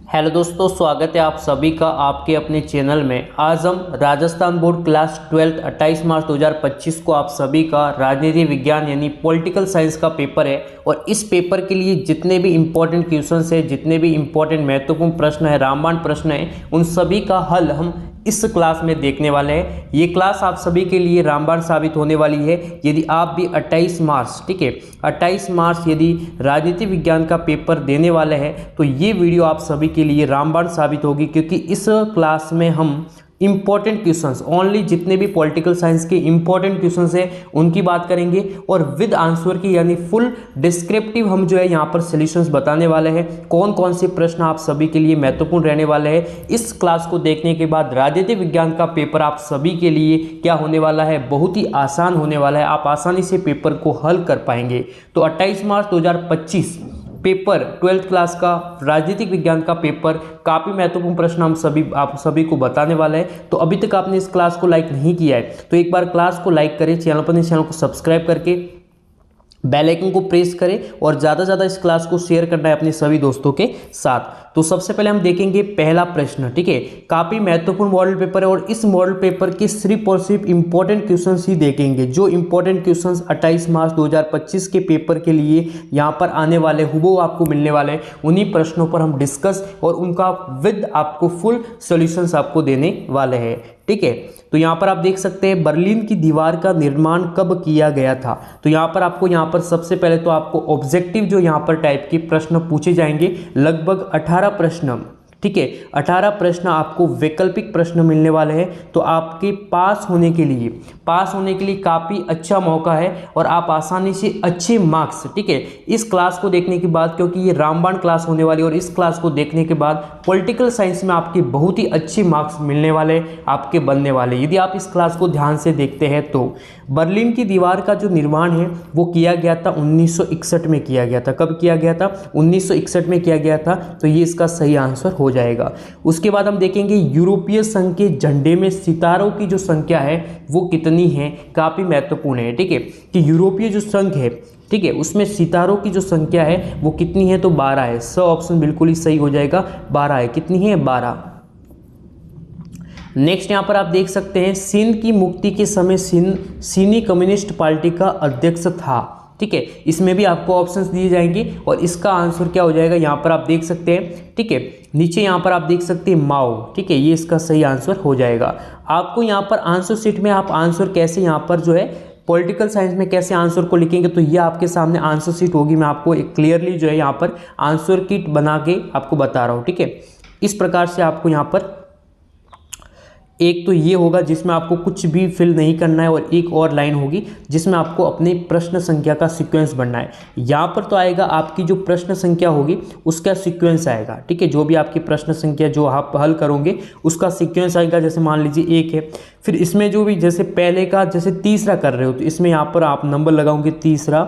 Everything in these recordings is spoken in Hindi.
हेलो दोस्तों, स्वागत है आप सभी का आपके अपने चैनल में। आज हम राजस्थान बोर्ड क्लास 12 28 मार्च 2025 को आप सभी का राजनीति विज्ञान यानी पॉलिटिकल साइंस का पेपर है और इस पेपर के लिए जितने भी इम्पोर्टेंट क्वेश्चंस है, जितने भी इम्पोर्टेंट महत्वपूर्ण प्रश्न है, रामबाण प्रश्न है, उन सभी का हल हम इस क्लास में देखने वाले हैं। ये क्लास आप सभी के लिए रामबाण साबित होने वाली है। यदि आप भी 28 मार्च, ठीक है, 28 मार्च यदि राजनीति विज्ञान का पेपर देने वाले हैं तो ये वीडियो आप सभी के लिए रामबाण साबित होगी, क्योंकि इस क्लास में हम इंपॉर्टेंट क्वेश्चंस ओनली जितने भी पॉलिटिकल साइंस के इंपॉर्टेंट क्वेश्चंस हैं उनकी बात करेंगे और विद आंसर की यानी फुल डिस्क्रिप्टिव हम जो है यहाँ पर सॉल्यूशंस बताने वाले हैं। कौन कौन से प्रश्न आप सभी के लिए महत्वपूर्ण रहने वाले हैं, इस क्लास को देखने के बाद राजनीति विज्ञान का पेपर आप सभी के लिए क्या होने वाला है, बहुत ही आसान होने वाला है। आप आसानी से पेपर को हल कर पाएंगे। तो 28 मार्च 2025 पेपर 12th क्लास का राजनीतिक विज्ञान का पेपर, काफ़ी महत्वपूर्ण प्रश्न हम आप सभी को बताने वाले हैं। तो अभी तक आपने इस क्लास को लाइक नहीं किया है तो एक बार क्लास को लाइक करें, चैनल को सब्सक्राइब करके बेल आइकन को प्रेस करें और ज़्यादा से ज़्यादा इस क्लास को शेयर करना है अपने सभी दोस्तों के साथ। तो सबसे पहले हम देखेंगे पहला प्रश्न, ठीक है। काफ़ी महत्वपूर्ण मॉडल पेपर है और इस मॉडल पेपर के सिर्फ और सिर्फ इंपॉर्टेंट क्वेश्चंस ही देखेंगे। जो इंपॉर्टेंट क्वेश्चंस 28 मार्च 2025 के पेपर के लिए यहाँ पर आने वाले हुबहू आपको मिलने वाले हैं, उन्हीं प्रश्नों पर हम डिस्कस और उनका विद आपको फुल सॉल्यूशंस आपको देने वाले हैं, ठीक है। तो यहाँ पर आप देख सकते हैं बर्लिन की दीवार का निर्माण कब किया गया था। तो यहाँ पर आपको यहाँ पर सबसे पहले तो आपको ऑब्जेक्टिव जो यहाँ पर टाइप के प्रश्न पूछे जाएंगे, लगभग 18 प्रश्न, ठीक है। 18 प्रश्न आपको वैकल्पिक प्रश्न मिलने वाले हैं। तो आपके पास होने के लिए काफ़ी अच्छा मौका है और आप आसानी से अच्छे मार्क्स, ठीक है, इस क्लास को देखने के बाद, क्योंकि ये रामबाण क्लास होने वाली है और इस क्लास को देखने के बाद पॉलिटिकल साइंस में आपके बहुत ही अच्छे मार्क्स मिलने वाले, आपके बनने वाले, यदि आप इस क्लास को ध्यान से देखते हैं तो। बर्लिन की दीवार का जो निर्माण है वो किया गया था 1961 में किया गया था। कब किया गया था? 1961 में किया गया था। तो ये इसका सही आंसर हो जाएगा। उसके बाद हम देखेंगे यूरोपीय संघ के झंडे में सितारों की जो संख्या है वो कितनी है, काफ़ी महत्वपूर्ण है, ठीक है, कि यूरोपीय जो संघ है, ठीक है, उसमें सितारों की जो संख्या है वो कितनी है, तो 12 है। स ऑप्शन बिल्कुल ही सही हो जाएगा, 12 है। कितनी है? 12। नेक्स्ट यहाँ पर आप देख सकते हैं सिंध की मुक्ति के समय सीनी कम्युनिस्ट पार्टी का अध्यक्ष था, ठीक है। इसमें भी आपको ऑप्शंस दिए जाएंगे और इसका आंसर क्या हो जाएगा, यहाँ पर आप देख सकते हैं, ठीक है। नीचे यहाँ पर आप देख सकते हैं माओ, ठीक है, ये इसका सही आंसर हो जाएगा। आपको यहाँ पर आंसर शीट में आप आंसर कैसे यहाँ पर जो है पॉलिटिकल साइंस में कैसे आंसर को लिखेंगे, तो ये आपके सामने आंसर शीट होगी। मैं आपको एक क्लियरली जो है यहाँ पर आंसर किट बना के आपको बता रहा हूँ, ठीक है। इस प्रकार से आपको यहाँ पर एक तो ये होगा जिसमें आपको कुछ भी फिल नहीं करना है और एक और लाइन होगी जिसमें आपको अपने प्रश्न संख्या का सीक्वेंस बनना है। यहाँ पर तो आएगा आपकी जो प्रश्न संख्या होगी उसका सीक्वेंस आएगा, ठीक है। जो भी आपकी प्रश्न संख्या जो आप हल करोगे उसका सीक्वेंस आएगा। जैसे मान लीजिए 1 है, फिर इसमें जो भी जैसे पहले का जैसे तीसरा कर रहे हो तो इसमें यहाँ पर आप नंबर लगाओगे तीसरा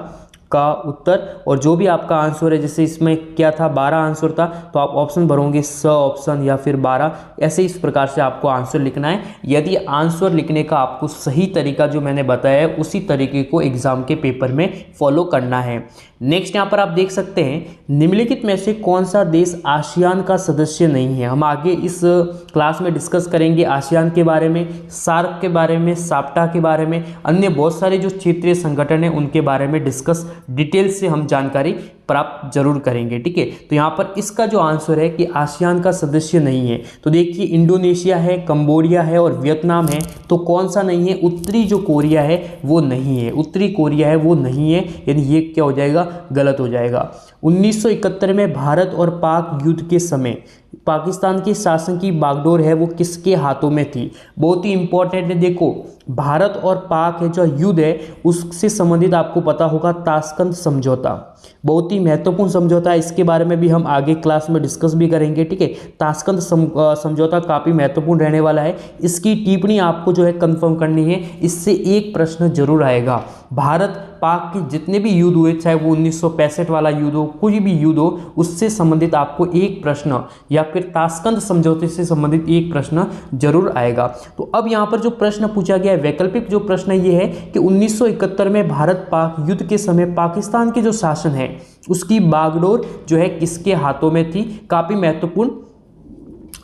का उत्तर, और जो भी आपका आंसर है, जैसे इसमें क्या था 12 आंसर था तो आप ऑप्शन भरोगे स ऑप्शन या फिर 12, ऐसे इस प्रकार से आपको आंसर लिखना है। यदि आंसर लिखने का आपको सही तरीका जो मैंने बताया है उसी तरीके को एग्जाम के पेपर में फॉलो करना है। नेक्स्ट यहाँ पर आप देख सकते हैं निम्नलिखित में से कौन सा देश आसियान का सदस्य नहीं है। हम आगे इस क्लास में डिस्कस करेंगे आसियान के बारे में, सार्क के बारे में, साप्टा के बारे में, अन्य बहुत सारे जो क्षेत्रीय संगठन है उनके बारे में डिस्कस डिटेल से हम जानकारी प्राप्त जरूर करेंगे, ठीक है। तो यहाँ पर इसका जो आंसर है कि आसियान का सदस्य नहीं है, तो देखिए इंडोनेशिया है, कंबोडिया है और वियतनाम है। तो कौन सा नहीं है? उत्तरी जो कोरिया है वो नहीं है, उत्तरी कोरिया है वो नहीं है, यानी ये क्या हो जाएगा? गलत हो जाएगा। 1971 में भारत और पाक युद्ध के समय पाकिस्तान के शासन की बागडोर है वो किसके हाथों में थी? बहुत ही इंपॉर्टेंट है। देखो भारत और पाक है जो युद्ध है उससे संबंधित आपको पता होगा ताशकंद समझौता, बहुत ही महत्वपूर्ण समझौता है। इसके बारे में भी हम आगे क्लास में डिस्कस भी करेंगे, ठीक है। ताशकंद समझौता काफ़ी महत्वपूर्ण रहने वाला है। इसकी टिप्पणी आपको जो है कंफर्म करनी है, इससे एक प्रश्न जरूर आएगा। भारत पाक के जितने भी युद्ध हुए, चाहे वो 1965 वाला युद्ध हो, कोई भी युद्ध हो, उससे संबंधित आपको एक प्रश्न या फिर ताशकंद समझौते से संबंधित एक प्रश्न जरूर आएगा। तो अब यहाँ पर जो प्रश्न पूछा गया है वैकल्पिक जो प्रश्न है ये है कि 1971 में भारत पाक युद्ध के समय पाकिस्तान की जो शासन है उसकी बागडोर जो है किसके हाथों में थी, काफी महत्वपूर्ण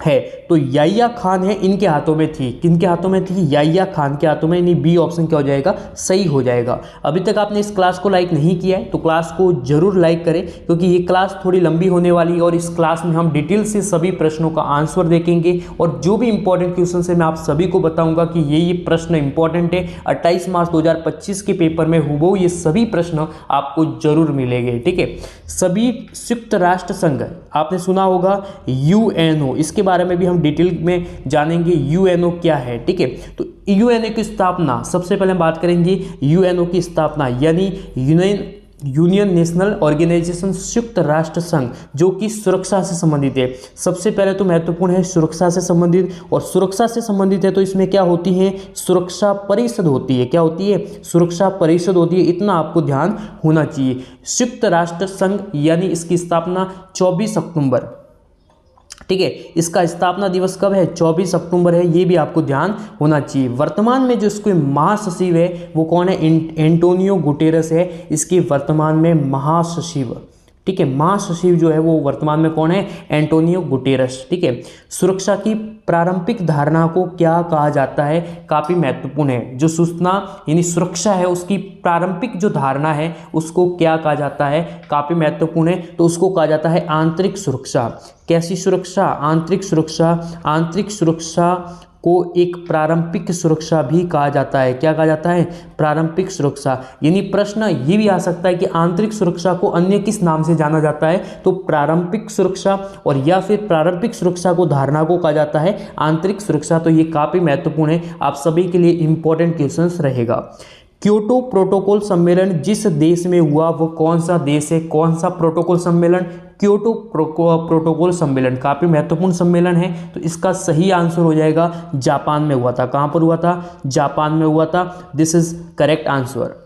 है। तो याहिया खान है इनके हाथों में थी, किनके हाथों में थी, याहिया खान के हाथों में, यानी बी ऑप्शन क्या हो जाएगा, सही हो जाएगा। अभी तक आपने इस क्लास को लाइक नहीं किया है तो क्लास को जरूर लाइक करें, क्योंकि ये क्लास थोड़ी लंबी होने वाली है और इस क्लास में हम डिटेल से सभी प्रश्नों का आंसर देखेंगे और जो भी इंपॉर्टेंट क्वेश्चन है मैं आप सभी को बताऊंगा कि ये प्रश्न इंपॉर्टेंट है। 28 मार्च 2025 के पेपर में हुबहू ये सभी प्रश्न आपको जरूर मिलेंगे। ठीक है, सभी संयुक्त राष्ट्र संघ आपने सुना होगा यूएनओ, इसके बारे में भी हम डिटेल में जानेंगे यूएनओ क्या है। ठीक है, तो यूएनओ की स्थापना सबसे पहले बात करेंगे यूएनओ की स्थापना, यानी यूनियन नेशनल ऑर्गेनाइजेशन, संयुक्त राष्ट्र संघ, जो कि सुरक्षा से संबंधित है। सबसे पहले तो महत्वपूर्ण है सुरक्षा से संबंधित, और सुरक्षा से संबंधित है तो इसमें क्या होती है, सुरक्षा परिषद होती है। क्या होती है, सुरक्षा परिषद होती है, इतना आपको ध्यान होना चाहिए। संयुक्त राष्ट्र संघ यानी इसकी स्थापना 24 अक्टूबर, ठीक है, इसका स्थापना दिवस कब है, 24 अक्टूबर है, ये भी आपको ध्यान होना चाहिए। वर्तमान में जो इसके महासचिव है वो कौन है, एंटोनियो गुटेरस है इसके वर्तमान में महासचिव। ठीक है, महासचिव जो है वो वर्तमान में कौन है, एंटोनियो गुटेरस। ठीक है, सुरक्षा की प्रारंभिक धारणा को क्या कहा जाता है, काफी महत्वपूर्ण है। जो सूचना यानी सुरक्षा है उसकी प्रारंभिक जो धारणा है उसको क्या कहा जाता है, काफी महत्वपूर्ण है, तो उसको कहा जाता है आंतरिक सुरक्षा। कैसी सुरक्षा, आंतरिक सुरक्षा। आंतरिक सुरक्षा को एक प्रारंभिक सुरक्षा भी कहा जाता है। क्या कहा जाता है, प्रारंभिक सुरक्षा। यानी प्रश्न ये भी आ सकता है कि आंतरिक सुरक्षा को अन्य किस नाम से जाना जाता है, तो प्रारंभिक सुरक्षा, और या फिर प्रारंभिक सुरक्षा को धारणा को कहा जाता है आंतरिक सुरक्षा। तो ये काफी महत्वपूर्ण है, आप सभी के लिए इंपॉर्टेंट क्वेश्चन रहेगा। क्योटो प्रोटोकॉल सम्मेलन जिस देश में हुआ वो कौन सा देश है, कौन सा प्रोटोकॉल सम्मेलन, क्योटो प्रोटोकॉल सम्मेलन, काफी महत्वपूर्ण सम्मेलन है। तो इसका सही आंसर हो जाएगा जापान में हुआ था। कहां पर हुआ था, जापान में हुआ था। This is correct answer.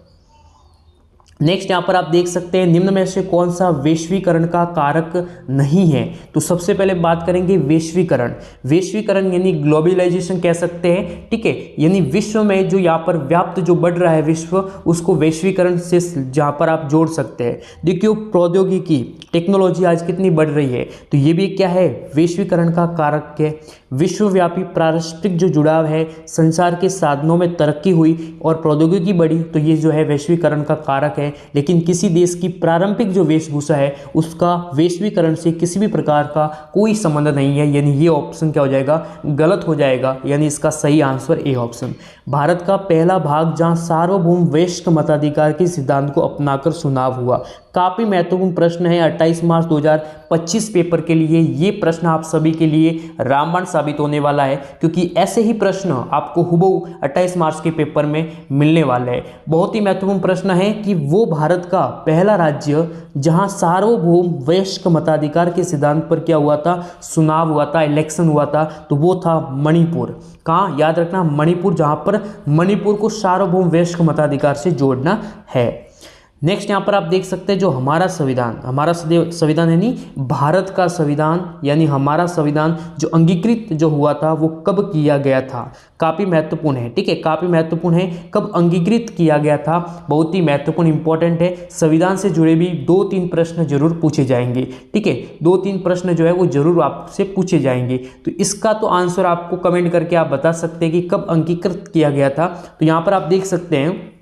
Next यहां पर आप देख सकते हैं निम्न में से कौन सा वैश्वीकरण का कारक नहीं है। तो सबसे पहले बात करेंगे वैश्वीकरण। वैश्वीकरण यानी ग्लोबलाइजेशन कह सकते हैं। ठीक है, यानी विश्व में जो यहाँ पर व्याप्त जो बढ़ रहा है विश्व, उसको वैश्वीकरण से जहाँ पर आप जोड़ सकते हैं। देखियो प्रौद्योगिकी, टेक्नोलॉजी आज कितनी बढ़ रही है, तो ये भी क्या है, वैश्वीकरण का कारक है। विश्वव्यापी पारस्परिक जो जुड़ाव है, संसार के साधनों में तरक्की हुई और प्रौद्योगिकी बढ़ी, तो ये जो है वैश्वीकरण का कारक है। लेकिन किसी देश की प्रारंभिक जो वेशभूषा है उसका वैश्वीकरण से किसी भी प्रकार का कोई संबंध नहीं है, यानी ये ऑप्शन क्या हो जाएगा, गलत हो जाएगा। यानी इसका सही आंसर ए ऑप्शन। भारत का पहला भाग जहां सार्वभौम वयस्क मताधिकार के सिद्धांत को अपनाकर चुनाव हुआ, काफी महत्वपूर्ण प्रश्न है 28 मार्च 2025 पेपर के लिए। ये प्रश्न आप सभी के लिए रामबाण साबित होने वाला है, क्योंकि ऐसे ही प्रश्न आपको हुबहू 28 मार्च के पेपर में मिलने वाले हैं। बहुत ही महत्वपूर्ण प्रश्न है कि वो भारत का पहला राज्य जहां सार्वभौम वयस्क मताधिकार के सिद्धांत पर क्या हुआ था, चुनाव हुआ था, इलेक्शन हुआ था, तो वो था मणिपुर। कहाँ, याद रखना मणिपुर, जहां पर मणिपुर को सार्वभौम वयस्क मताधिकार से जोड़ना है। नेक्स्ट यहाँ पर आप देख सकते हैं जो हमारा संविधान यानी भारत का संविधान, यानी हमारा संविधान जो अंगीकृत जो हुआ था वो कब किया गया था, काफ़ी महत्वपूर्ण है। ठीक है, काफ़ी महत्वपूर्ण है, कब अंगीकृत किया गया था, बहुत ही महत्वपूर्ण इंपॉर्टेंट है। संविधान से जुड़े भी 2-3 प्रश्न जरूर पूछे जाएंगे। ठीक है, 2-3 प्रश्न जो है वो जरूर आपसे पूछे जाएंगे। तो इसका तो आंसर आपको कमेंट करके आप बता सकते हैं कि कब अंगीकृत किया गया था। तो यहाँ पर आप देख सकते हैं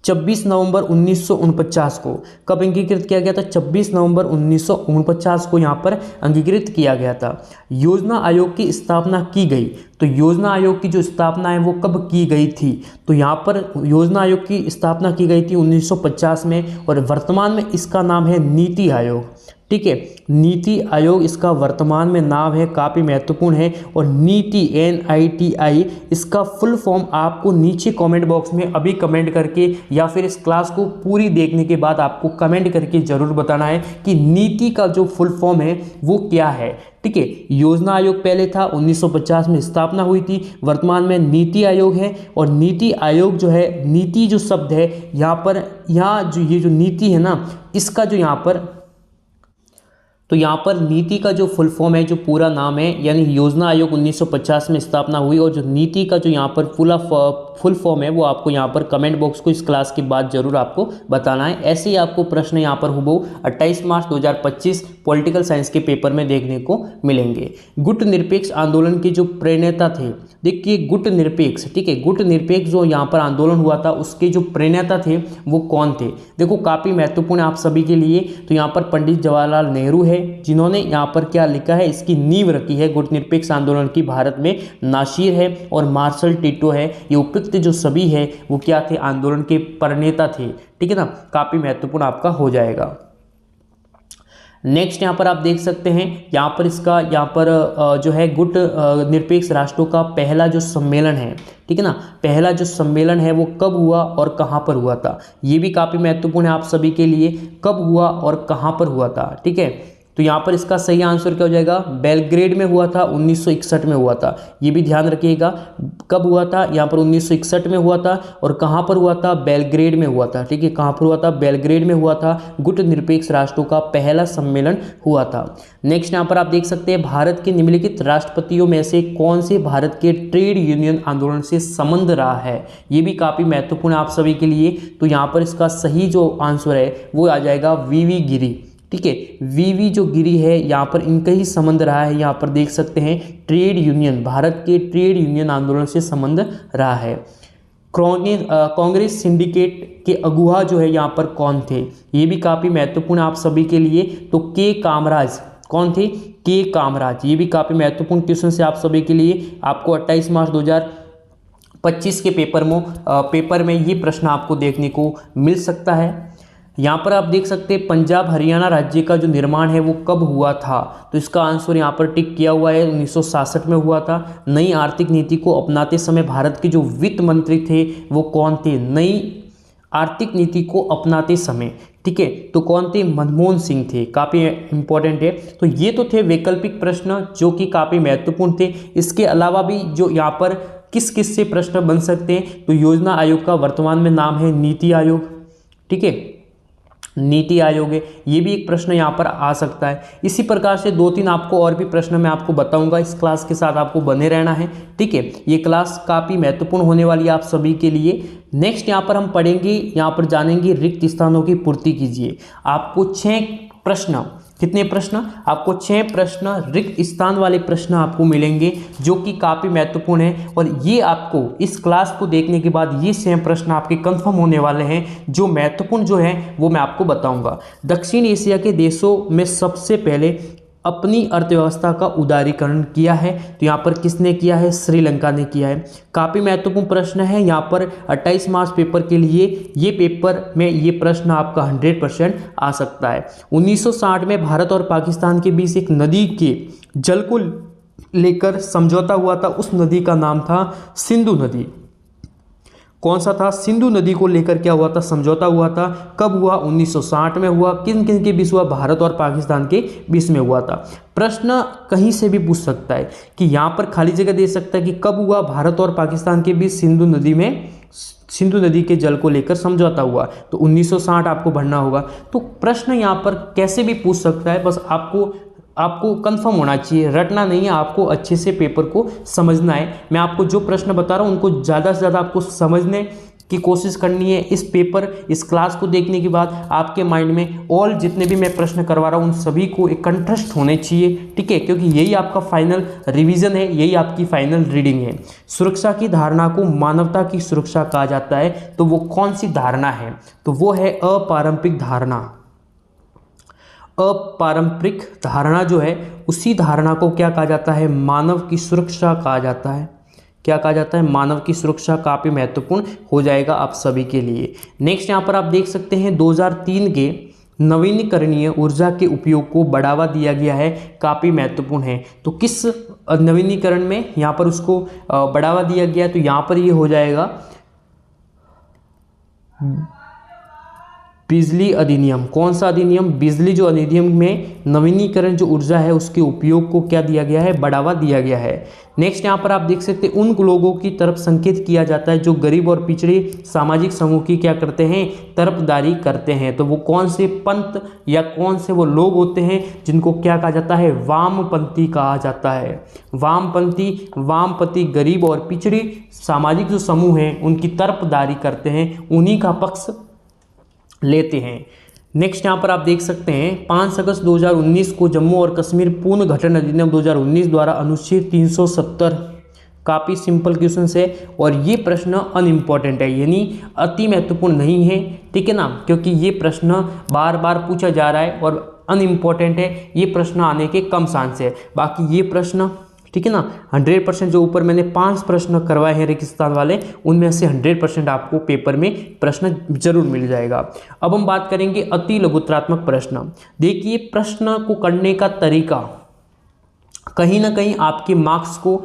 26 नवंबर 1949 को कब अंगीकृत किया गया था, 26 नवंबर 1949 को यहाँ पर अंगीकृत किया गया था। योजना आयोग की स्थापना की गई, तो योजना आयोग की जो स्थापना है वो कब की गई थी, तो यहाँ पर योजना आयोग की स्थापना की गई थी 1950 में, और वर्तमान में इसका नाम है नीति आयोग। ठीक है, नीति आयोग इसका वर्तमान में नाम है, काफ़ी महत्वपूर्ण है। और नीति NITI इसका फुल फॉर्म आपको नीचे कमेंट बॉक्स में अभी कमेंट करके या फिर इस क्लास को पूरी देखने के बाद आपको कमेंट करके ज़रूर बताना है कि नीति का जो फुल फॉर्म है वो क्या है। ठीक है, योजना आयोग पहले था, 1950 में स्थापना हुई थी, वर्तमान में नीति आयोग है। और नीति आयोग जो है, नीति जो शब्द है यहाँ जो ये जो नीति है ना, इसका जो यहाँ पर तो यहाँ पर नीति का जो फुल फॉर्म है, जो पूरा नाम है, यानी योजना आयोग 1950 में स्थापना हुई, और जो नीति का जो यहाँ पर फुल फॉर्म है वो आपको यहाँ पर कमेंट बॉक्स को इस क्लास के बाद जरूर आपको बताना है। ऐसे ही आपको प्रश्न यहाँ पर हुबहू 28 मार्च 2025 पॉलिटिकल साइंस के पेपर में देखने को मिलेंगे। गुट निरपेक्ष आंदोलन के जो प्रणेता थे, देखिए गुट निरपेक्ष, ठीक है, गुट निरपेक्ष जो यहाँ पर आंदोलन हुआ था उसके जो प्रणेता थे वो कौन थे? देखो काफ़ी महत्वपूर्ण आप सभी के लिए। तो यहाँ पर पंडित जवाहरलाल नेहरू है, जिन्होंने यहाँ पर क्या लिखा है, इसकी नींव रखी है गुट निरपेक्ष आंदोलन की भारत में। नासिर है और मार्शल टिटो है, ये उपयुक्त जो सभी है वो क्या थे, आंदोलन के प्रणेता थे, ठीक है ना। काफ़ी महत्वपूर्ण आपका हो जाएगा। नेक्स्ट यहाँ पर आप देख सकते हैं, यहाँ पर इसका यहाँ पर जो है गुट निरपेक्ष राष्ट्रों का पहला जो सम्मेलन है, ठीक है ना, पहला जो सम्मेलन है वो कब हुआ और कहाँ पर हुआ था, ये भी काफ़ी महत्वपूर्ण है आप सभी के लिए। कब हुआ और कहाँ पर हुआ था, ठीक है। तो यहाँ पर इसका सही आंसर क्या हो जाएगा, बेलग्रेड में हुआ था, 1961 में हुआ था, ये भी ध्यान रखिएगा। कब हुआ था, यहाँ पर 1961 में हुआ था, और कहाँ पर हुआ था, बेलग्रेड में हुआ था, ठीक है। कहाँ पर हुआ था, बेलग्रेड में हुआ था, गुट निरपेक्ष राष्ट्रों का पहला सम्मेलन हुआ था। नेक्स्ट यहाँ पर आप देख सकते हैं, भारत के निम्नलिखित राष्ट्रपतियों में से कौन से भारत के ट्रेड यूनियन आंदोलन से संबंध रहा है, ये भी काफ़ी महत्वपूर्ण है आप सभी के लिए। तो यहाँ पर इसका सही जो आंसर है वो आ जाएगा वीवी गिरी, ठीक है। वीवी जो गिरी है यहाँ पर इनका ही संबंध रहा है, यहाँ पर देख सकते हैं ट्रेड यूनियन, भारत के ट्रेड यूनियन आंदोलन से संबंध रहा है। कांग्रेस सिंडिकेट के अगुवा जो है यहाँ पर कौन थे, ये भी काफ़ी महत्वपूर्ण आप सभी के लिए। तो के कामराज कौन थे, के कामराज, ये भी काफ़ी महत्वपूर्ण क्वेश्चन है आप सभी के लिए। आपको 28 मार्च 2025 के पेपर में ये प्रश्न आपको देखने को मिल सकता है। यहाँ पर आप देख सकते हैं पंजाब हरियाणा राज्य का जो निर्माण है वो कब हुआ था, तो इसका आंसर यहाँ पर टिक किया हुआ है, 1966 में हुआ था। नई आर्थिक नीति को अपनाते समय भारत के जो वित्त मंत्री थे वो कौन थे, नई आर्थिक नीति को अपनाते समय, ठीक है, तो कौन थे, मनमोहन सिंह थे। काफ़ी इंपॉर्टेंट है। तो ये तो थे वैकल्पिक प्रश्न जो कि काफ़ी महत्वपूर्ण थे। इसके अलावा भी जो यहाँ पर किस किस से प्रश्न बन सकते हैं, तो योजना आयोग का वर्तमान में नाम है नीति आयोग, ठीक है, नीति आयोग है, ये भी एक प्रश्न यहाँ पर आ सकता है। इसी प्रकार से 2-3 आपको और भी प्रश्न मैं आपको बताऊंगा, इस क्लास के साथ आपको बने रहना है, ठीक है। ये क्लास काफ़ी महत्वपूर्ण होने वाली है आप सभी के लिए। नेक्स्ट यहाँ पर हम पढ़ेंगे, यहाँ पर जानेंगे रिक्त स्थानों की पूर्ति कीजिए। आपको 6 प्रश्न, कितने प्रश्न, आपको 6 प्रश्न रिक्त स्थान वाले प्रश्न आपको मिलेंगे जो कि काफ़ी महत्वपूर्ण है। और ये आपको इस क्लास को देखने के बाद ये 6 प्रश्न आपके कंफर्म होने वाले हैं, जो महत्वपूर्ण जो है वो मैं आपको बताऊंगा। दक्षिण एशिया के देशों में सबसे पहले अपनी अर्थव्यवस्था का उदारीकरण किया है, तो यहाँ पर किसने किया है, श्रीलंका ने किया है। काफ़ी महत्वपूर्ण प्रश्न है यहाँ पर 28 मार्च पेपर के लिए। ये पेपर में ये प्रश्न आपका 100% आ सकता है। 1960 में भारत और पाकिस्तान के बीच एक नदी के जल को लेकर समझौता हुआ था, उस नदी का नाम था सिंधु नदी। कौन सा था, सिंधु नदी को लेकर क्या हुआ था, समझौता हुआ था। कब हुआ, 1960 में हुआ। किन किन के बीच हुआ, भारत और पाकिस्तान के बीच में हुआ था। प्रश्न कहीं से भी पूछ सकता है कि यहाँ पर खाली जगह दे सकता है कि कब हुआ भारत और पाकिस्तान के बीच सिंधु नदी के जल को लेकर समझौता हुआ, तो 1960 आपको भरना होगा। तो प्रश्न यहाँ पर कैसे भी पूछ सकता है, बस आपको कंफर्म होना चाहिए, रटना नहीं है, आपको अच्छे से पेपर को समझना है। मैं आपको जो प्रश्न बता रहा हूँ उनको ज़्यादा से ज़्यादा आपको समझने की कोशिश करनी है। इस क्लास को देखने के बाद आपके माइंड में और जितने भी मैं प्रश्न करवा रहा हूँ उन सभी को एक कंठस्थ होने चाहिए, ठीक है, क्योंकि यही आपका फाइनल रिवीजन है, यही आपकी फाइनल रीडिंग है। सुरक्षा की धारणा को मानवता की सुरक्षा कहा जाता है, तो वो कौन सी धारणा है, तो वो है अपारंपरिक धारणा। अपारंपरिक धारणा जो है उसी धारणा को क्या कहा जाता है, मानव की सुरक्षा कहा जाता है। क्या कहा जाता है, मानव की सुरक्षा। काफ़ी महत्वपूर्ण हो जाएगा आप सभी के लिए। नेक्स्ट यहाँ पर आप देख सकते हैं 2003 के नवीनीकरणीय ऊर्जा के उपयोग को बढ़ावा दिया गया है, काफ़ी महत्वपूर्ण है। तो किस नवीनीकरण में यहाँ पर उसको बढ़ावा दिया गया, तो यहाँ पर ये हो जाएगा बिजली अधिनियम। कौन सा अधिनियम? बिजली जो अधिनियम में नवीनीकरण जो ऊर्जा है उसके उपयोग को क्या दिया गया है? बढ़ावा दिया गया है। नेक्स्ट यहाँ पर आप देख सकते हैं उन लोगों की तरफ संकेत किया जाता है जो गरीब और पिछड़े सामाजिक समूह की क्या करते हैं? तरफदारी करते हैं। तो वो कौन से पंथ या कौन से वो लोग होते हैं जिनको क्या कहा जाता है? वामपंथी कहा जाता है। वामपंथी गरीब और पिछड़े सामाजिक जो समूह हैं उनकी तरफदारी करते हैं, उन्हीं का पक्ष लेते हैं। नेक्स्ट यहाँ पर आप देख सकते हैं 5 अगस्त 2019 को जम्मू और कश्मीर पुनर्गठन अधिनियम 2019 द्वारा अनुच्छेद 370, काफ़ी सिंपल क्वेश्चन है और ये प्रश्न अनइम्पॉर्टेंट है, यानी अति महत्वपूर्ण नहीं है, ठीक है ना, क्योंकि ये प्रश्न बार बार पूछा जा रहा है और अनइम्पॉर्टेंट है, ये प्रश्न आने के कम चांस है। बाकी ये प्रश्न, ठीक है ना, 100% जो ऊपर मैंने 5 प्रश्न करवाए हैं रेगिस्तान वाले, उनमें से 100% आपको पेपर में प्रश्न जरूर मिल जाएगा। अब हम बात करेंगे अति लघुत्रात्मक प्रश्न। देखिए प्रश्न को करने का तरीका कहीं ना कहीं आपके मार्क्स को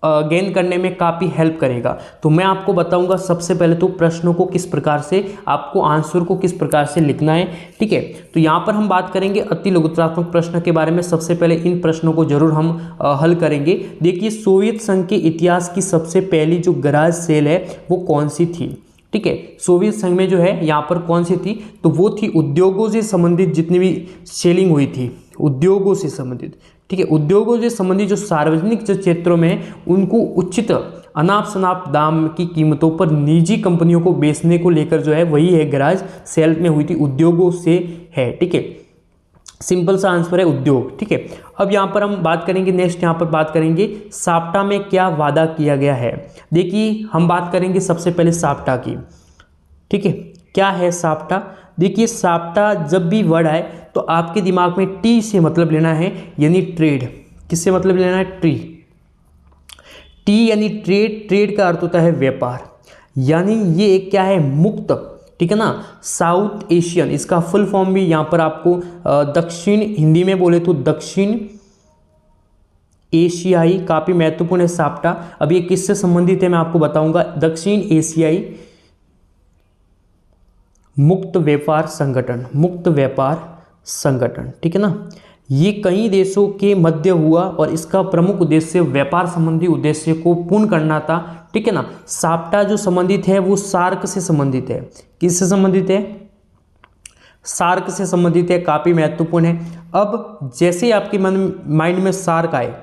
गेन करने में काफ़ी हेल्प करेगा। तो मैं आपको बताऊंगा सबसे पहले तो प्रश्नों को किस प्रकार से आपको आंसर को किस प्रकार से लिखना है, ठीक है। तो यहाँ पर हम बात करेंगे अति लघुत्रात्मक प्रश्न के बारे में। सबसे पहले इन प्रश्नों को जरूर हम हल करेंगे। देखिए सोवियत संघ के इतिहास की सबसे पहली जो गराज सेल है वो कौन सी थी, ठीक है। सोवियत संघ में जो है यहाँ पर कौन सी थी, तो वो थी उद्योगों से संबंधित जितनी भी सेलिंग हुई थी, उद्योगों से संबंधित, ठीक है। उद्योगों से संबंधित जो सार्वजनिक जो क्षेत्रों में उनको उचित अनाप शनाप दाम की कीमतों पर निजी कंपनियों को बेचने को लेकर जो है वही है गराज सेल में हुई थी, उद्योगों से है, ठीक है। सिंपल सा आंसर है उद्योग, ठीक है। अब यहाँ पर हम बात करेंगे, नेक्स्ट यहाँ पर बात करेंगे साप्टा में क्या वादा किया गया है। देखिए हम बात करेंगे सबसे पहले साप्टा की, ठीक है। क्या है साप्टा? देखिए साप्टा जब भी वर्ड आए तो आपके दिमाग में टी से मतलब लेना है, यानी ट्रेड। किससे मतलब लेना है? ट्री, टी यानी ट्रेड। ट्रेड का अर्थ होता है व्यापार, यानी ये एक क्या है? मुक्त, ठीक है ना। साउथ एशियन, इसका फुल फॉर्म भी यहाँ पर आपको दक्षिण, हिंदी में बोले तो दक्षिण एशियाई, काफ़ी महत्वपूर्ण है साप्टा। अब ये किससे संबंधित है मैं आपको बताऊंगा। दक्षिण एशियाई मुक्त व्यापार संगठन, मुक्त व्यापार संगठन, ठीक है ना। ये कई देशों के मध्य हुआ और इसका प्रमुख उद्देश्य व्यापार संबंधी उद्देश्य को पूर्ण करना था, ठीक है ना। साप्टा जो संबंधित है वो सार्क से संबंधित है। किससे संबंधित है? सार्क से संबंधित है, काफी महत्वपूर्ण है। अब जैसे ही आपके माइंड में सार्क आए,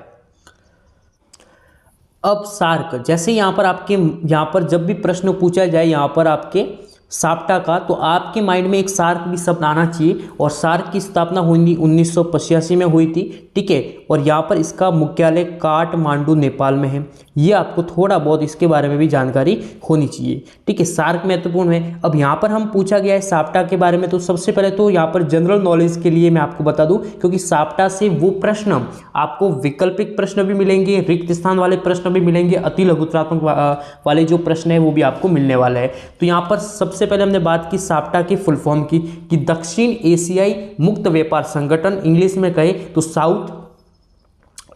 अब सार्क जैसे यहाँ पर आपके यहाँ पर जब भी प्रश्न पूछा जाए यहाँ पर आपके साप्टा का, तो आपके माइंड में एक सार्क भी शब्द आना चाहिए। और सार्क की स्थापना हुई 1985 में हुई थी, ठीक है। और यहाँ पर इसका मुख्यालय काठमांडू नेपाल में है। ये आपको थोड़ा बहुत इसके बारे में भी जानकारी होनी चाहिए, ठीक है। सार्क महत्वपूर्ण है। अब यहाँ पर हम पूछा गया है साप्टा के बारे में, तो सबसे पहले तो यहाँ पर जनरल नॉलेज के लिए मैं आपको बता दूं, क्योंकि साप्टा से वो प्रश्न आपको वैकल्पिक प्रश्न भी मिलेंगे, रिक्त स्थान वाले प्रश्न भी मिलेंगे, अति लघुत्रात्मक वाले जो प्रश्न है वो भी आपको मिलने वाला है। तो यहाँ पर सबसे पहले हमने बात की साप्टा की फुल फॉर्म की कि दक्षिण एशियाई मुक्त व्यापार संगठन, इंग्लिश में कहे तो south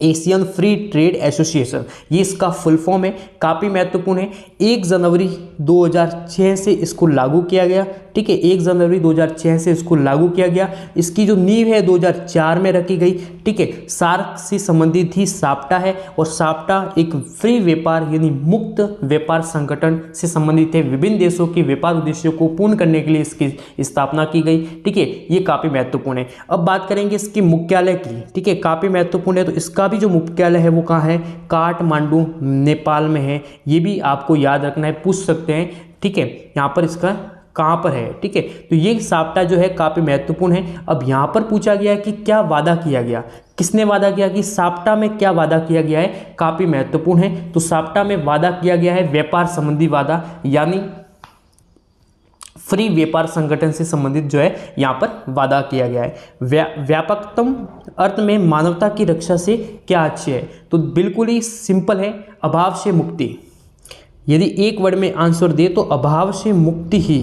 Asian free trade association, ये इसका फुल फॉर्म है, काफ़ी महत्वपूर्ण है। 1 जनवरी 2006 से इसको लागू किया गया, ठीक है। 1 जनवरी 2006 से इसको लागू किया गया। इसकी जो नींव है 2004 में रखी गई, ठीक है। सार्क से संबंधित ही साप्टा है और साप्टा एक फ्री व्यापार यानी मुक्त व्यापार संगठन से संबंधित है। विभिन्न देशों के व्यापार उद्देश्यों को पूर्ण करने के लिए इसकी स्थापना की गई, ठीक है। ये काफ़ी महत्वपूर्ण है। अब बात करेंगे इसके मुख्यालय की, ठीक है, काफ़ी महत्वपूर्ण है। तो इसका भी जो मुख्यालय है वो कहाँ है? काठमांडू नेपाल में है। ये भी आपको याद रखना है, पूछ सकते हैं, ठीक है। यहाँ पर इसका कहाँ पर है, ठीक है। तो ये साप्टा जो है काफ़ी महत्वपूर्ण है। अब यहाँ पर पूछा गया है कि क्या वादा किया गया, किसने वादा किया, कि साप्टा में क्या वादा किया गया है, काफ़ी महत्वपूर्ण है। तो साप्टा में वादा किया गया है व्यापार संबंधी वादा, यानी फ्री व्यापार संगठन से संबंधित जो है यहाँ पर वादा किया गया है। व्यापकतम अर्थ में मानवता की रक्षा से क्या अच्छी है, तो बिल्कुल ही सिंपल है, अभाव से मुक्ति। यदि एक वर्ड में आंसर दे तो अभाव से मुक्ति ही,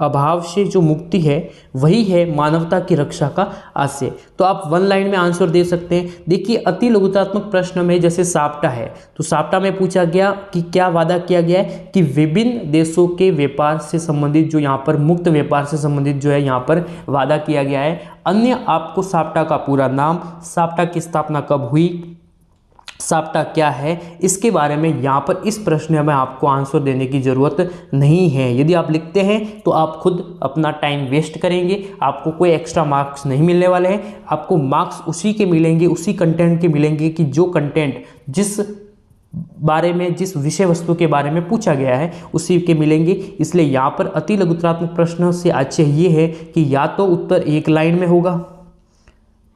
अभाव से जो मुक्ति है वही है मानवता की रक्षा का आशय। तो आप वन लाइन में आंसर दे सकते हैं। देखिए अति लघुतात्मक प्रश्न में जैसे साप्टा है, तो साप्टा में पूछा गया कि क्या वादा किया गया है कि विभिन्न देशों के व्यापार से संबंधित जो यहाँ पर मुक्त व्यापार से संबंधित जो है यहाँ पर वादा किया गया है। अन्य आपको साप्टा का पूरा नाम, साप्टा की स्थापना कब हुई, साप्टा क्या है, इसके बारे में यहाँ पर इस प्रश्न में आपको आंसर देने की ज़रूरत नहीं है। यदि आप लिखते हैं तो आप खुद अपना टाइम वेस्ट करेंगे, आपको कोई एक्स्ट्रा मार्क्स नहीं मिलने वाले हैं। आपको मार्क्स उसी के मिलेंगे, उसी कंटेंट के मिलेंगे कि जो कंटेंट जिस बारे में, जिस विषय वस्तु के बारे में पूछा गया है उसी के मिलेंगे। इसलिए यहाँ पर अति लघुतात्मक प्रश्न से आशय ये है कि या तो उत्तर एक लाइन में होगा,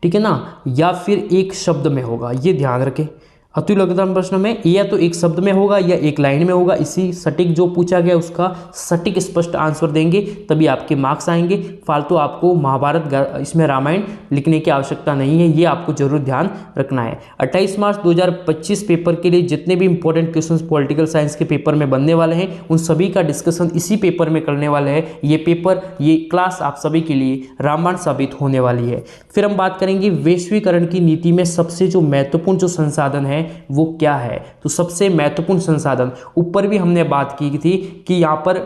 ठीक है ना, या फिर एक शब्द में होगा। ये ध्यान रखें, अति लघुतात्मक प्रश्न में या तो एक शब्द में होगा या एक लाइन में होगा। इसी सटीक जो पूछा गया उसका सटीक स्पष्ट आंसर देंगे तभी आपके मार्क्स आएंगे। फालतू आपको महाभारत इसमें रामायण लिखने की आवश्यकता नहीं है, ये आपको जरूर ध्यान रखना है। 28 मार्च 2025 पेपर के लिए जितने भी इंपॉर्टेंट क्वेश्चंस पॉलिटिकल साइंस के पेपर में बनने वाले हैं उन सभी का डिस्कशन इसी पेपर में करने वाले हैं। ये पेपर, ये क्लास आप सभी के लिए रामबाण साबित होने वाली है। फिर हम बात करेंगे वैश्वीकरण की नीति में सबसे जो महत्वपूर्ण जो संसाधन है वो क्या है। तो सबसे महत्वपूर्ण संसाधन, ऊपर भी हमने बात की थी कि यहाँ पर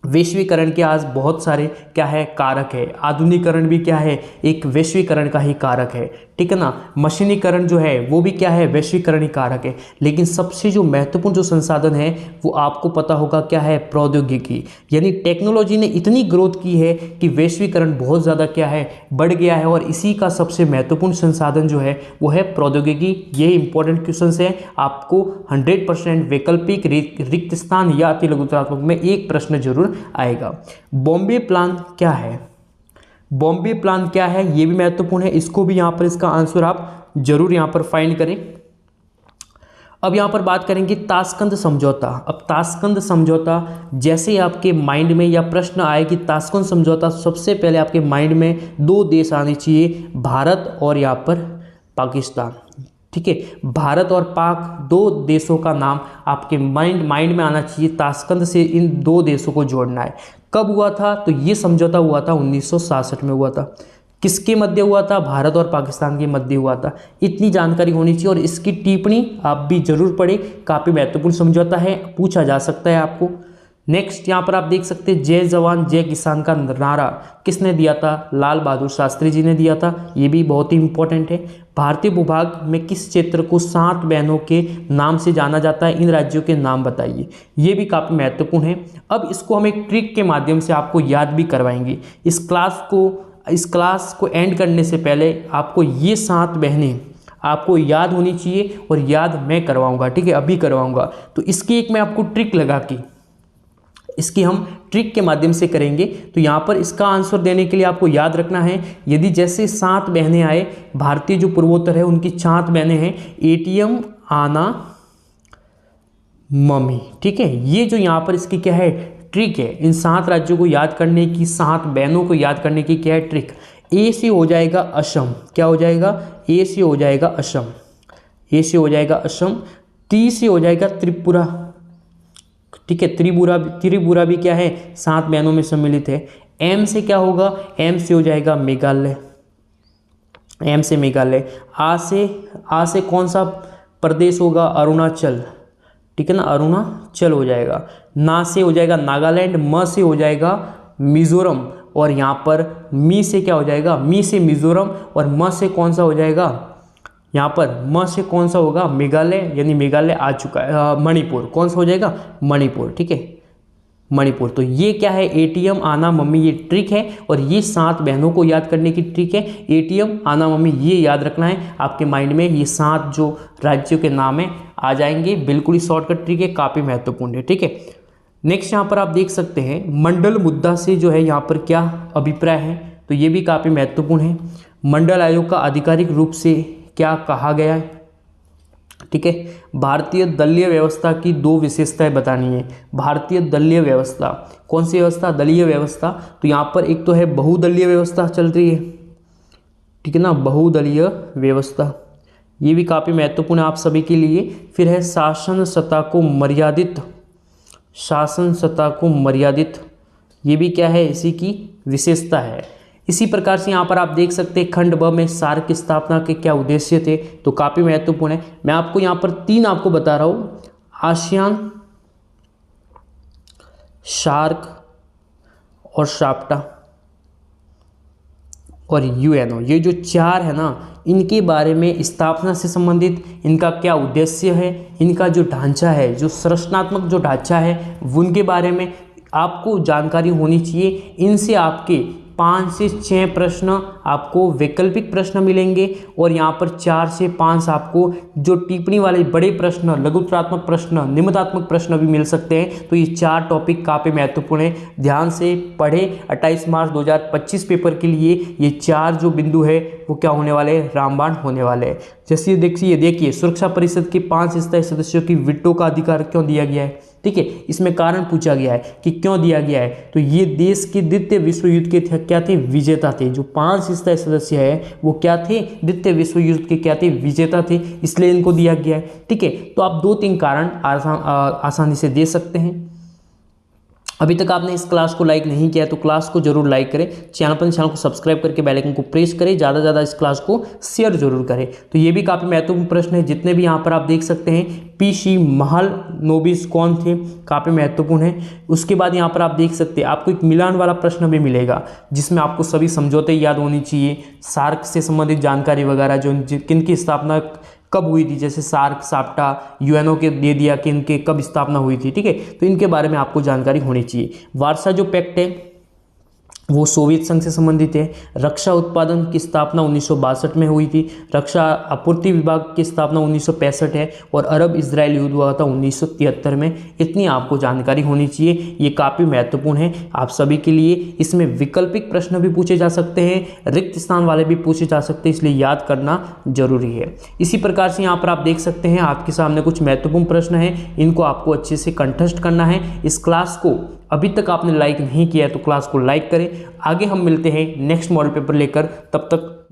वैश्वीकरण के आज बहुत सारे क्या है कारक है। आधुनिकीकरण भी क्या है, एक वैश्वीकरण का ही कारक है, ठीक है ना। मशीनीकरण जो है वो भी क्या है, वैश्वीकरण ही कारक है। लेकिन सबसे जो महत्वपूर्ण जो संसाधन है वो आपको पता होगा क्या है, प्रौद्योगिकी। यानी टेक्नोलॉजी ने इतनी ग्रोथ की है कि वैश्वीकरण बहुत ज़्यादा क्या है, बढ़ गया है। और इसी का सबसे महत्वपूर्ण संसाधन जो है वो है प्रौद्योगिकी। ये इंपॉर्टेंट क्वेश्चन है, आपको 100% वैकल्पिक रिक्त स्थान या अति लघुतात्मक में एक प्रश्न जरूर आएगा। बॉम्बे प्लान क्या है, बॉम्बे प्लान क्या है, ये भी महत्वपूर्ण है। इसको भी यहाँ पर इसका आंसर आप जरूर यहाँ पर फाइंड करें। अब यहाँ पर बात करेंगे ताशकंद समझौता। अब ताशकंद समझौता जैसे ही आपके माइंड में या प्रश्न आए कि ताशकंद समझौता, सबसे पहले आपके माइंड में दो देश आने चाहिए, भारत और यहाँ पर पाकिस्तान, ठीक है। भारत और पाक दो देशों का नाम आपके माइंड में आना चाहिए। ताशकंद से इन दो देशों को जोड़ना है। कब हुआ था, तो ये समझौता हुआ था 1966 में हुआ था। किसके मध्य हुआ था, भारत और पाकिस्तान के मध्य हुआ था। इतनी जानकारी होनी चाहिए और इसकी टिप्पणी आप भी जरूर पढ़ें, काफ़ी महत्वपूर्ण समझौता है, पूछा जा सकता है आपको। नेक्स्ट यहाँ पर आप देख सकते हैं जय जवान जय किसान का नारा किसने दिया था, लाल बहादुर शास्त्री जी ने दिया था। ये भी बहुत ही इंपॉर्टेंट है। भारतीय भूभाग में किस क्षेत्र को 7 बहनों के नाम से जाना जाता है, इन राज्यों के नाम बताइए। ये भी काफ़ी महत्वपूर्ण है। अब इसको हम एक ट्रिक के माध्यम से आपको याद भी करवाएंगे। इस क्लास को एंड करने से पहले आपको ये 7 बहनें आपको याद होनी चाहिए और याद मैं करवाऊंगा, ठीक है, अभी करवाऊंगा। तो इसकी एक मैं आपको ट्रिक लगा के इसकी हम ट्रिक के माध्यम से करेंगे। तो यहाँ पर इसका आंसर देने के लिए आपको याद रखना है, यदि जैसे 7 बहनें आए, भारतीय जो पूर्वोत्तर है उनकी 7 बहनें हैं, एटीएम, आना, मम्मी, ठीक है। ये जो यहाँ पर इसकी क्या है, ट्रिक है। इन 7 राज्यों को याद करने की, 7 बहनों को याद करने की क्या है, ट्रिक। ए से हो जाएगा असम, क्या हो जाएगा, ए से हो जाएगा असम, ए से हो जाएगा असम। टी से हो जाएगा त्रिपुरा, ठीक है, त्रिपुरा भी क्या है, 7 बहनों में सम्मिलित है। एम से क्या होगा, एम से हो जाएगा मेघालय, एम से मेघालय। आ से कौन सा प्रदेश होगा, अरुणाचल, ठीक है ना, अरुणाचल हो जाएगा। ना से हो जाएगा नागालैंड, म से हो जाएगा मिजोरम, और यहाँ पर मी से क्या हो जाएगा, मी से मिजोरम, और म से कौन सा हो जाएगा, यहाँ पर म से कौन सा होगा, मेघालय, यानी मेघालय आ चुका है। मणिपुर कौन सा हो जाएगा, मणिपुर, ठीक है, मणिपुर। तो ये क्या है, एटीएम, आना, मम्मी, ये ट्रिक है। और ये 7 बहनों को याद करने की ट्रिक है। एटीएम, आना, मम्मी, ये याद रखना है आपके माइंड में। ये 7 जो राज्यों के नाम है आ जाएंगे। बिल्कुल ही शॉर्टकट ट्रिक है, काफ़ी महत्वपूर्ण है, ठीक है। नेक्स्ट यहाँ पर आप देख सकते हैं मंडल मुद्दा से जो है यहाँ पर क्या अभिप्राय है, तो ये भी काफ़ी महत्वपूर्ण है। मंडल आयोग का आधिकारिक रूप से क्या कहा गया है, ठीक है। भारतीय दलीय व्यवस्था की 2 विशेषताएं बतानी है। भारतीय दलीय व्यवस्था, कौन सी व्यवस्था, दलीय व्यवस्था। तो यहाँ पर एक तो है बहुदलीय व्यवस्था चल रही है, ठीक है ना, बहुदलीय व्यवस्था, ये भी काफ़ी महत्वपूर्ण है आप सभी के लिए। फिर है शासन सत्ता को मर्यादित ये भी क्या है, इसी की विशेषता है। इसी प्रकार से यहाँ पर आप देख सकते हैं खंड ब में सार्क की स्थापना के क्या उद्देश्य थे, तो काफ़ी महत्वपूर्ण है। मैं आपको यहाँ पर 3 आपको बता रहा हूँ, आसियान, सार्क और साप्टा और यूएनओ, ये जो 4 है ना, इनके बारे में स्थापना से संबंधित इनका क्या उद्देश्य है, इनका जो ढांचा है, जो संरचनात्मक जो ढांचा है, उनके बारे में आपको जानकारी होनी चाहिए। इनसे आपके 5 से 6 प्रश्न आपको वैकल्पिक प्रश्न मिलेंगे और यहाँ पर 4 से 5 आपको जो टिप्पणी वाले बड़े प्रश्न, लघुत्तरात्मक प्रश्न, निबंधात्मक प्रश्न भी मिल सकते हैं। तो ये 4 टॉपिक काफ़ी महत्वपूर्ण है, ध्यान से पढ़े। 28 मार्च 2025 पेपर के लिए ये 4 जो बिंदु है वो क्या होने वाले हैं, रामबाण होने वाले हैं। जैसे देखिए सुरक्षा परिषद के 5 स्थायी सदस्यों की वीटो का अधिकार क्यों दिया गया है, ठीक है, इसमें कारण पूछा गया है कि क्यों दिया गया है। तो ये देश के द्वितीय विश्व युद्ध के क्या थे, विजेता थे। जो 5 स्थायी सदस्य है वो क्या थे, द्वितीय विश्व युद्ध के क्या थे, विजेता थे, इसलिए इनको दिया गया है, ठीक है। तो आप 2-3 कारण आसानी से दे सकते हैं। अभी तक आपने इस क्लास को लाइक नहीं किया है तो क्लास को जरूर लाइक करें, चैनल को सब्सक्राइब करके बेल आइकन को प्रेस करें, ज़्यादा से ज़्यादा इस क्लास को शेयर जरूर करें। तो ये भी काफ़ी महत्वपूर्ण प्रश्न है, जितने भी यहाँ पर आप देख सकते हैं। पीसी महालनोबिस कौन थे, काफ़ी महत्वपूर्ण है। उसके बाद यहाँ पर आप देख सकते हैं आपको एक मिलान वाला प्रश्न भी मिलेगा, जिसमें आपको सभी समझौते याद होनी चाहिए, सार्क से संबंधित जानकारी वगैरह, जो किनकी स्थापना कब हुई थी, जैसे सार्क, साप्टा, यूएनओ के दे दिया कि इनके कब स्थापना हुई थी, ठीक है। तो इनके बारे में आपको जानकारी होनी चाहिए। वार्सा जो पैक्ट है वो सोवियत संघ से संबंधित है। रक्षा उत्पादन की स्थापना 1962 में हुई थी। रक्षा आपूर्ति विभाग की स्थापना 1965 है और अरब इजराइल युद्ध हुआ था 1973 में। इतनी आपको जानकारी होनी चाहिए, ये काफ़ी महत्वपूर्ण है आप सभी के लिए। इसमें वैकल्पिक प्रश्न भी पूछे जा सकते हैं, रिक्त स्थान वाले भी पूछे जा सकते हैं, इसलिए याद करना जरूरी है। इसी प्रकार से यहाँ पर आप देख सकते हैं आपके सामने कुछ महत्वपूर्ण प्रश्न हैं, इनको आपको अच्छे से कंठस्थ करना है। इस क्लास को अभी तक आपने लाइक नहीं किया है तो क्लास को लाइक करें। आगे हम मिलते हैं नेक्स्ट मॉडल पेपर लेकर, तब तक